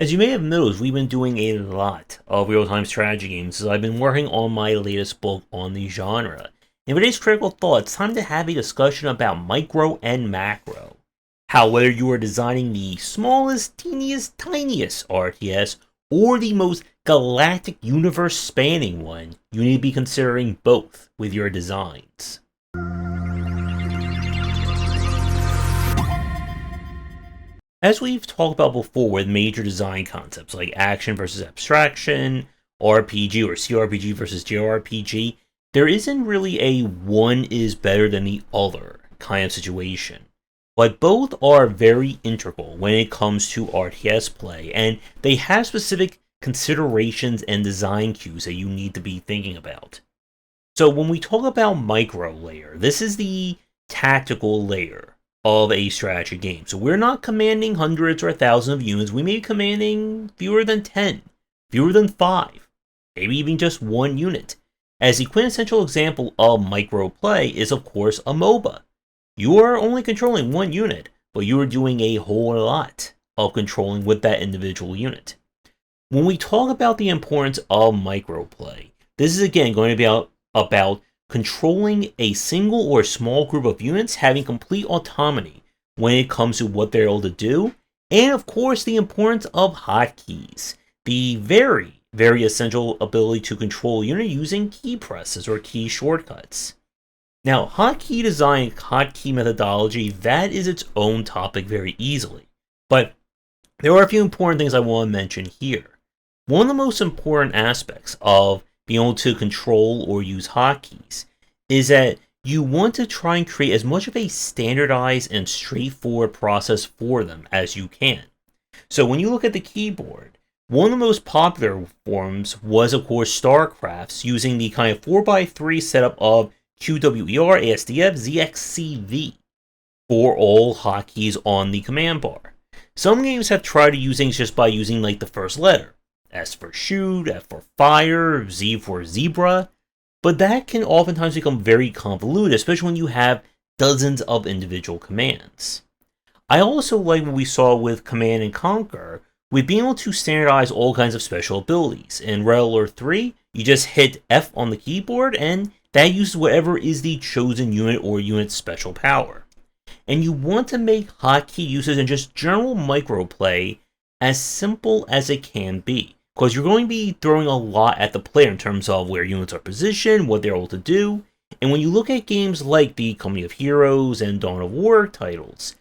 As you may have noticed, we've been doing a lot of real-time strategy games as I've been working on my latest book on the genre. In today's Critical Thought, it's time to have a discussion about micro and macro. How whether you are designing the smallest, teeniest, tiniest RTS, or the most galactic universe-spanning one, you need to be considering both with your designs. As we've talked about before with major design concepts like action versus abstraction, RPG or CRPG versus JRPG, there isn't really a one is better than the other kind of situation. But both are very integral when it comes to RTS play, and they have specific considerations and design cues that you need to be thinking about. So when we talk about micro layer, this is the tactical layer of a strategy game. So we're not commanding hundreds or thousands of units. We may be commanding fewer than 10, fewer than 5, maybe even just one unit. As the quintessential example of micro play is of course a MOBA. You are only controlling one unit, but you are doing a whole lot of controlling with that individual unit. When we talk about the importance of micro play, this is again going to be about controlling a single or small group of units having complete autonomy when it comes to what they're able to do, and of course the importance of hotkeys, the very, very essential ability to control a unit using key presses or key shortcuts. Now, hotkey design, hotkey methodology, that is its own topic very easily, but there are a few important things I want to mention here. One of the most important aspects of being able to control or use hotkeys is that you want to try and create as much of a standardized and straightforward process for them as you can. So when you look at the keyboard, one of the most popular forms was of course StarCraft's using the kind of 4x3 setup of QWER, ASDF, ZXCV for all hotkeys on the command bar. Some games have tried to use things just by using like the first letter. S for shoot, F for fire, Z for zebra, but that can oftentimes become very convoluted, especially when you have dozens of individual commands. I also like what we saw with Command and Conquer, with being able to standardize all kinds of special abilities. In Red Alert 3, you just hit F on the keyboard, and that uses whatever is the chosen unit or unit's special power. And you want to make hotkey usage and just general microplay as simple as it can be, because you're going to be throwing a lot at the player in terms of where units are positioned, what they're able to do, and when you look at games like the Company of Heroes and Dawn of War titles,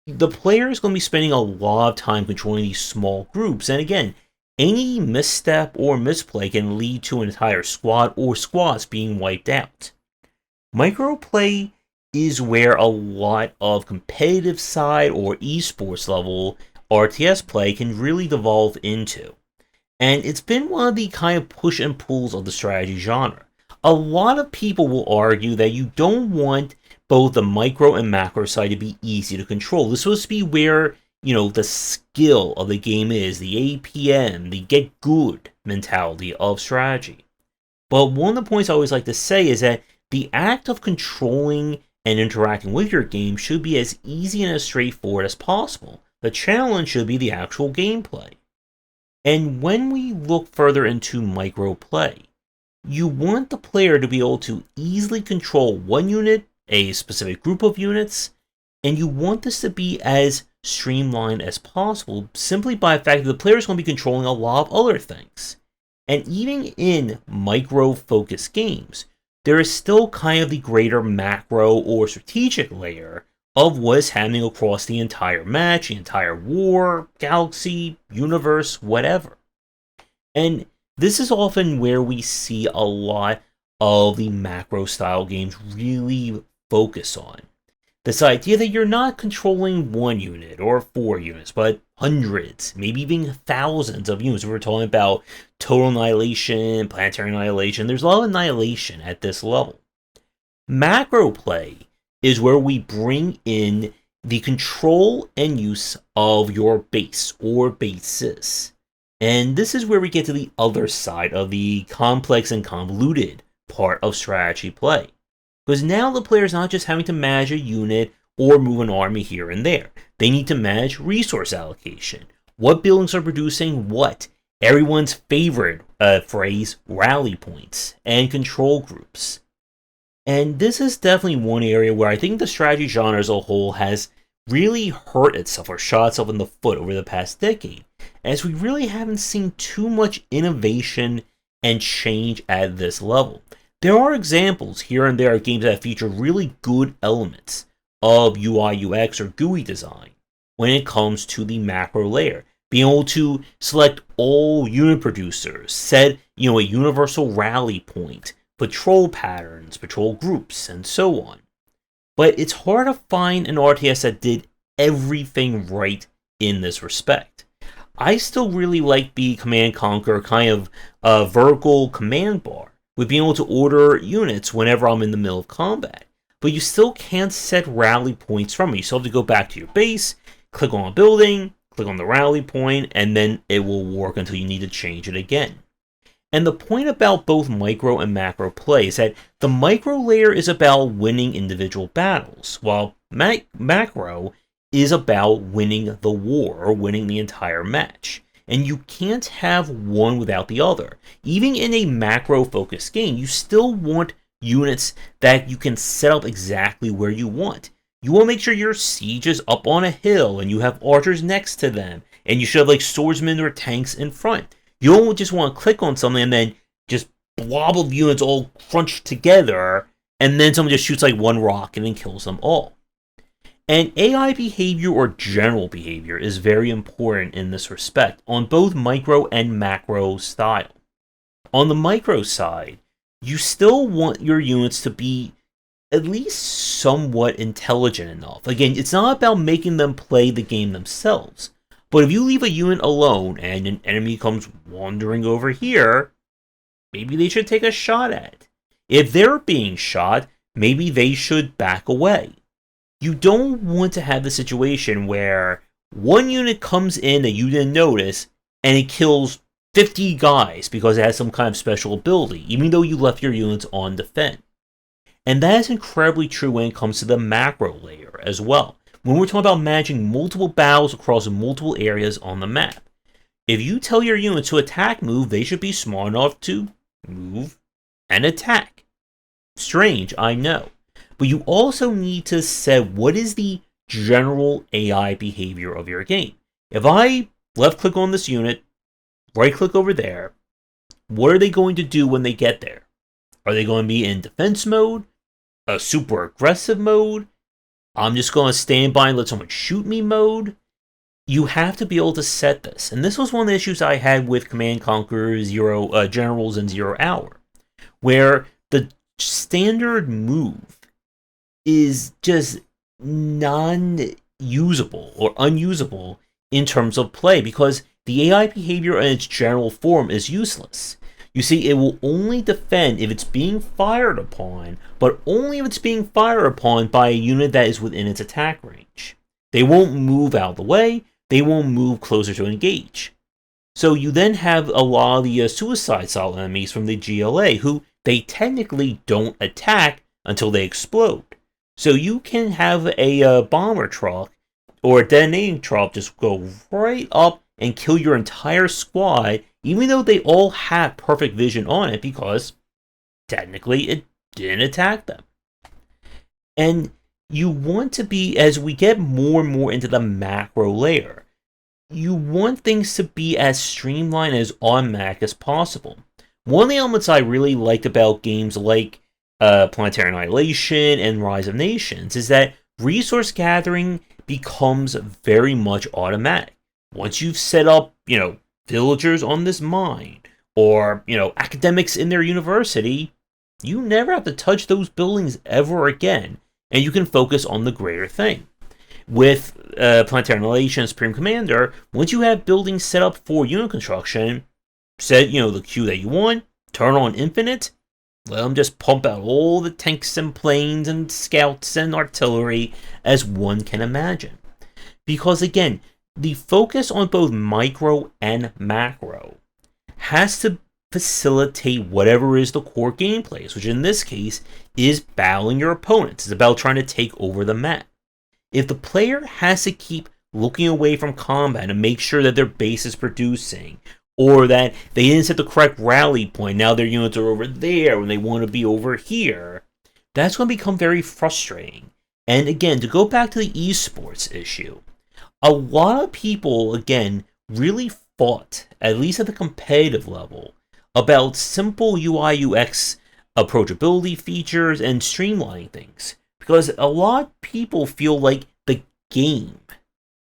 the player is going to be spending a lot of time controlling these small groups, and again, any misstep or misplay can lead to an entire squad or squads being wiped out. Microplay is where a lot of competitive side or esports level RTS play can really devolve into. And it's been one of the kind of push and pulls of the strategy genre. A lot of people will argue that you don't want both the micro and macro side to be easy to control. This is supposed to be where, the skill of the game is, the APM, the get good mentality of strategy. But one of the points I always like to say is that the act of controlling and interacting with your game should be as easy and as straightforward as possible. The challenge should be the actual gameplay. And when we look further into micro play, you want the player to be able to easily control one unit, a specific group of units, and you want this to be as streamlined as possible simply by the fact that the player is going to be controlling a lot of other things. And even in micro-focused games, there is still kind of the greater macro or strategic layer of what is happening across the entire match, the entire war, galaxy, universe, whatever. And this is often where we see a lot of the macro style games really focus on. This idea that you're not controlling one unit or 4 units, but hundreds, maybe even thousands of units. We're talking about total annihilation, planetary annihilation. There's a lot of annihilation at this level. Macro play is where we bring in the control and use of your base or bases. And this is where we get to the other side of the complex and convoluted part of strategy play. Because now the player is not just having to manage a unit or move an army here and there. They need to manage resource allocation. what buildings are producing what, everyone's favorite phrase, rally points, and control groups. And this is definitely one area where I think the strategy genre as a whole has really hurt itself or shot itself in the foot over the past decade, as we really haven't seen too much innovation and change at this level. There are examples here and there of games that feature really good elements of UI UX or GUI design when it comes to the macro layer. Being able to select all unit producers, set a universal rally point, patrol patterns, patrol groups, and so on. But it's hard to find an RTS that did everything right in this respect. I still really like the Command Conquer kind of vertical command bar, with being able to order units whenever I'm in the middle of combat. But you still can't set rally points from it. You still have to go back to your base, click on a building, click on the rally point, and then it will work until you need to change it again. And the point about both micro and macro play is that the micro layer is about winning individual battles, while macro is about winning the war or winning the entire match. And you can't have one without the other. Even in a macro-focused game, you still want units that you can set up exactly where you want. You want to make sure your siege is up on a hill and you have archers next to them, and you should have like swordsmen or tanks in front. You don't just want to click on something and then just blob of units all crunched together, and then someone just shoots like one rock and then kills them all. And AI behavior or general behavior is very important in this respect on both micro and macro style. On the micro side, you still want your units to be at least somewhat intelligent enough. Again, it's not about making them play the game themselves. But if you leave a unit alone and an enemy comes wandering over here, maybe they should take a shot at it. If they're being shot, maybe they should back away. You don't want to have the situation where one unit comes in that you didn't notice and it kills 50 guys because it has some kind of special ability, even though you left your units on defend. And that is incredibly true when it comes to the macro layer as well. When we're talking about managing multiple battles across multiple areas on the map. If you tell your unit to attack move, they should be smart enough to move and attack. Strange, I know. But you also need to set what is the general AI behavior of your game. If I left click on this unit, right click over there, what are they going to do when they get there? Are they going to be in defense mode? A super aggressive mode? I'm just going to stand by and let someone shoot me mode? You have to be able to set this. And this was one of the issues I had with Command Conquer Zero Generals and 0 Hour, where the standard move is just non-usable or unusable in terms of play because the AI behavior in its general form is useless. You see, it will only defend if it's being fired upon, but only if it's being fired upon by a unit that is within its attack range. They won't move out of the way, they won't move closer to engage. So you then have a lot of the suicide-style enemies from the GLA, who they technically don't attack until they explode. So you can have a bomber truck or a detonating truck just go right up and kill your entire squad, even though they all have perfect vision on it, because technically it didn't attack them. And you want to be, as we get more and more into the macro layer, you want things to be as streamlined as automatic as possible. One of the elements I really liked about games like Planetary Annihilation and Rise of Nations is that resource gathering becomes very much automatic. Once you've set up, villagers on this mine, or, academics in their university, you never have to touch those buildings ever again, and you can focus on the greater thing. With Planetary Annihilation and Supreme Commander, once you have buildings set up for unit construction, set, the queue that you want, turn on Infinite, let them just pump out all the tanks and planes and scouts and artillery as one can imagine. Because again, the focus on both micro and macro has to facilitate whatever is the core gameplay, which in this case is battling your opponents. It's about trying to take over the map. If the player has to keep looking away from combat to make sure that their base is producing, or that they didn't set the correct rally point. Now their units are over there when they want to be over here. That's going to become very frustrating. And again, to go back to the esports issue, a lot of people, again, really fought, at least at the competitive level, about simple UI UX approachability features and streamlining things. Because a lot of people feel like the game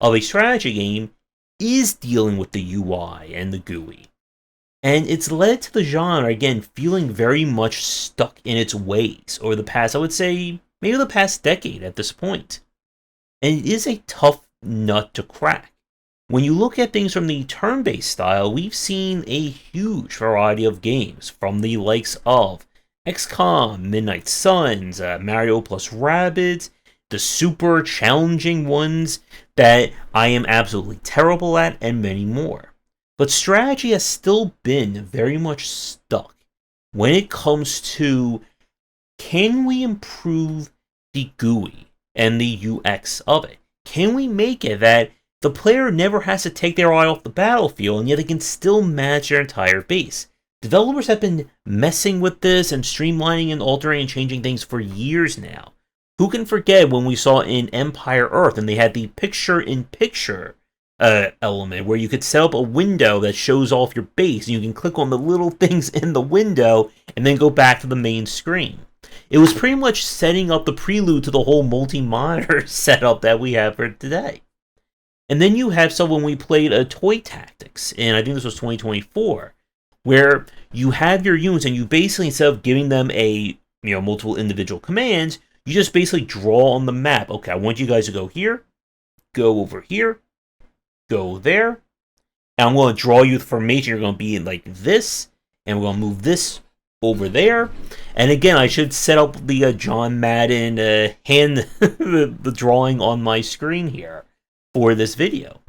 of a strategy game is dealing with the UI and the GUI. And it's led to the genre, again, feeling very much stuck in its ways over the past, I would say, maybe the past decade at this point. And it is a tough nut to crack. When you look at things from the turn-based style, we've seen a huge variety of games, from the likes of XCOM, Midnight Suns, Mario plus Rabbids, the super challenging ones that I am absolutely terrible at, and many more. But strategy has still been very much stuck when it comes to, can we improve the GUI and the UX of it? Can we make it that the player never has to take their eye off the battlefield, and yet they can still manage their entire base? Developers have been messing with this and streamlining and altering and changing things for years now. Who can forget when we saw in Empire Earth and they had the picture-in-picture element where you could set up a window that shows off your base, and you can click on the little things in the window and then go back to the main screen. It was pretty much setting up the prelude to the whole multi-monitor setup that we have for today. And then you have when we played a Toy Tactics, and I think this was 2024, where you have your units and you basically, instead of giving them multiple individual commands, you just basically draw on the map. Okay, I want you guys to go here, go over here, go there, and I'm going to draw you the formation. You're going to be in like this, and we're going to move this over there. And again, I should set up the John Madden hand the drawing on my screen here for this video.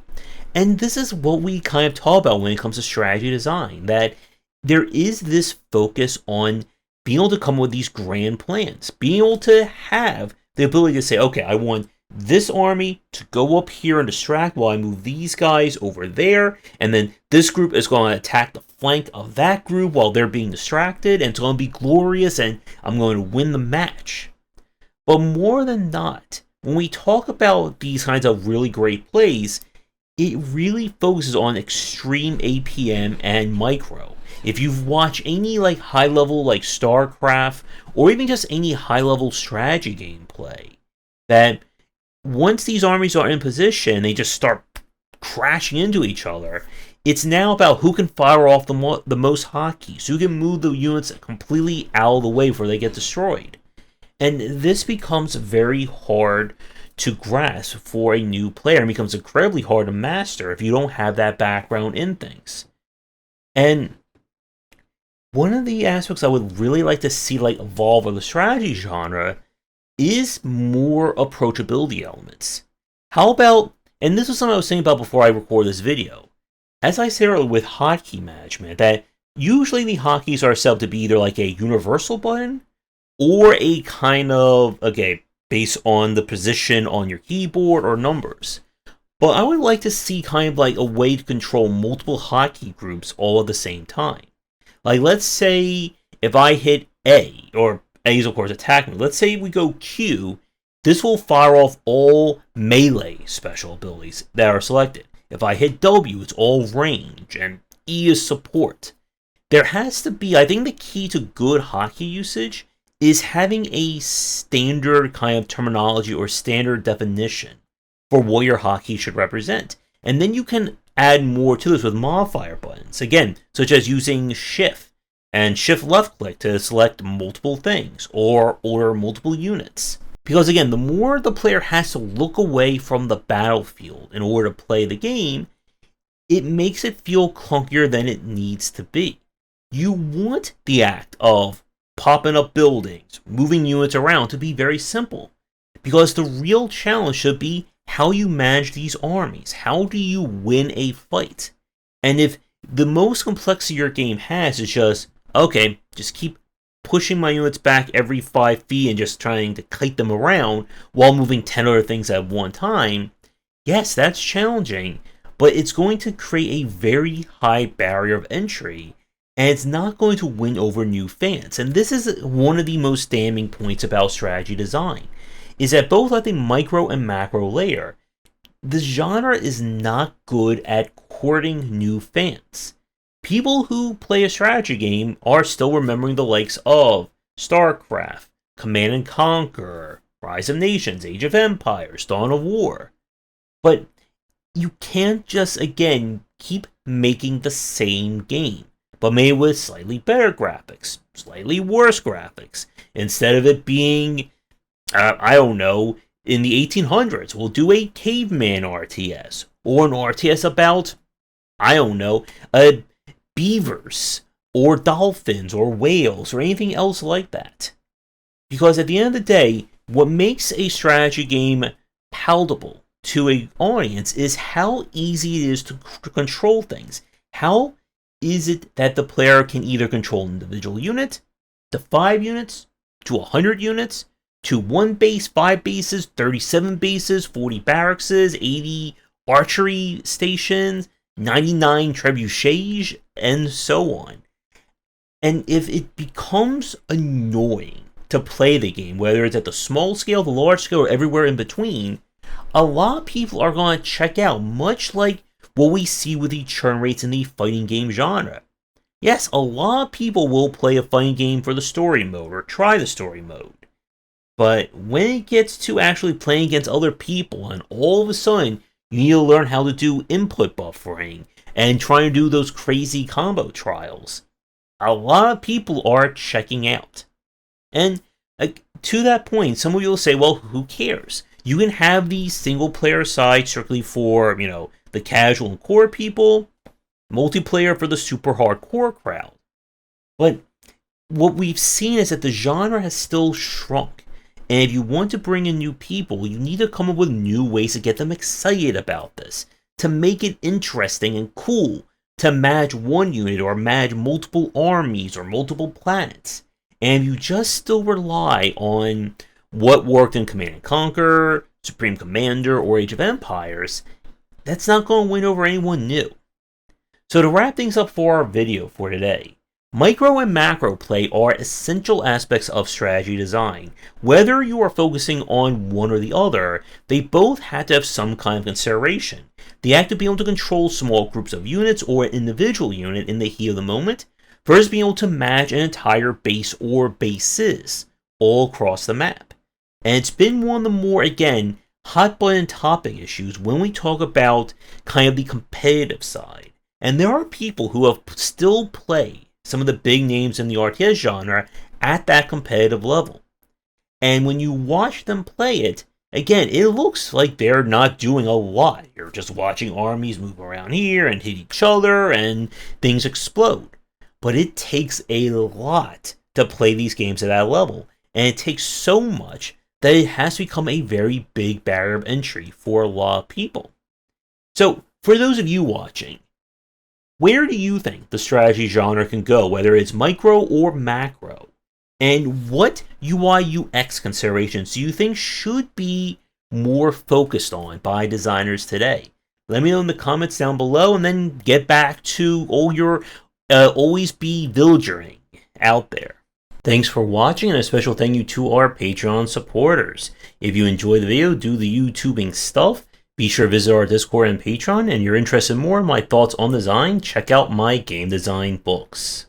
And this is what we kind of talk about when it comes to strategy design, that there is this focus on being able to come up with these grand plans, being able to have the ability to say, okay, I want this army to go up here and distract while I move these guys over there, and then this group is going to attack the flank of that group while they're being distracted, and it's going to be glorious, and I'm going to win the match. But more than not, when we talk about these kinds of really great plays, it really focuses on extreme APM and micro. If you've watched any high-level StarCraft, or even just any high-level strategy gameplay, that once these armies are in position, they just start crashing into each other. It's now about who can fire off the most hotkeys, who can move the units completely out of the way before they get destroyed. And this becomes very hard to grasp for a new player, and becomes incredibly hard to master if you don't have that background in things. And one of the aspects I would really like to see evolve in the strategy genre is more approachability elements. How about, and this was something I was saying about before I record this video, as I said earlier with hotkey management, that usually the hotkeys are set up to be either a universal button, or a kind of, based on the position on your keyboard or numbers. But I would like to see kind of a way to control multiple hotkey groups all at the same time. Let's say if I hit A, or A is of course attacking, let's say we go Q, this will fire off all melee special abilities that are selected. If I hit W, it's all range, and E is support. There has to be, I think the key to good hotkey usage is having a standard kind of terminology or standard definition for what your hotkey should represent. And then you can add more to this with modifier buttons. Again, such as using Shift and Shift left click to select multiple things or order multiple units. Because again, the more the player has to look away from the battlefield in order to play the game, it makes it feel clunkier than it needs to be. You want the act of popping up buildings, moving units around to be very simple. Because the real challenge should be how you manage these armies. How do you win a fight? And if the most complexity your game has is just, okay, just keep pushing my units back every 5 feet and just trying to kite them around while moving 10 other things at one time, Yes, that's challenging, but it's going to create a very high barrier of entry, and it's not going to win over new fans. And this is one of the most damning points about strategy design, is that both at the micro and macro layer, the genre is not good at courting new fans. People who play a strategy game are still remembering the likes of StarCraft, Command and Conquer, Rise of Nations, Age of Empires, Dawn of War. But you can't just, again, keep making the same game, but made with slightly better graphics, slightly worse graphics. Instead of it being, I don't know, in the 1800s, we'll do a caveman RTS, or an RTS about, I don't know, beavers, or dolphins, or whales, or anything else like that. Because at the end of the day, what makes a strategy game palatable to an audience is how easy it is to control things. How is it that the player can either control an individual unit, to 5 units, to 100 units, to 1 base, 5 bases, 37 bases, 40 barracks, 80 archery stations, 99 trebuchets, and so on. And if it becomes annoying to play the game, whether it's at the small scale, the large scale, or everywhere in between, a lot of people are going to check out, much like what we see with the churn rates in the fighting game genre. Yes, a lot of people will play a fighting game for the story mode, or try the story mode. But when it gets to actually playing against other people, and all of a sudden, you need to learn how to do input buffering, and try to do those crazy combo trials, a lot of people are checking out. And to that point, some of you will say, well, who cares? You can have the single player side strictly for, the casual and core people, multiplayer for the super hardcore crowd. But what we've seen is that the genre has still shrunk. And if you want to bring in new people, you need to come up with new ways to get them excited about this, to make it interesting and cool, to manage one unit or manage multiple armies or multiple planets. And if you just still rely on what worked in Command & Conquer, Supreme Commander, or Age of Empires, that's not going to win over anyone new. So to wrap things up for our video for today, micro and macro play are essential aspects of strategy design. Whether you are focusing on one or the other, they both have to have some kind of consideration. They have to be able to control small groups of units or an individual unit in the heat of the moment, versus being able to manage an entire base or bases all across the map. And it's been one of the more, again, hot button topic issues when we talk about kind of the competitive side. And there are people who have still played some of the big names in the RTS genre at that competitive level. And when you watch them play it, again, it looks like they're not doing a lot. You're just watching armies move around here and hit each other and things explode. But it takes a lot to play these games at that level. And it takes so much that it has become a very big barrier of entry for a lot of people. So, for those of you watching, where do you think the strategy genre can go, whether it's micro or macro? And what UI UX considerations do you think should be more focused on by designers today? Let me know in the comments down below, and then get back to all your always be villagering out there. Thanks for watching, and a special thank you to our Patreon supporters. If you enjoyed the video, do the YouTubing stuff, be sure to visit our Discord and Patreon, and you're interested in more in my thoughts on design, check out my game design books.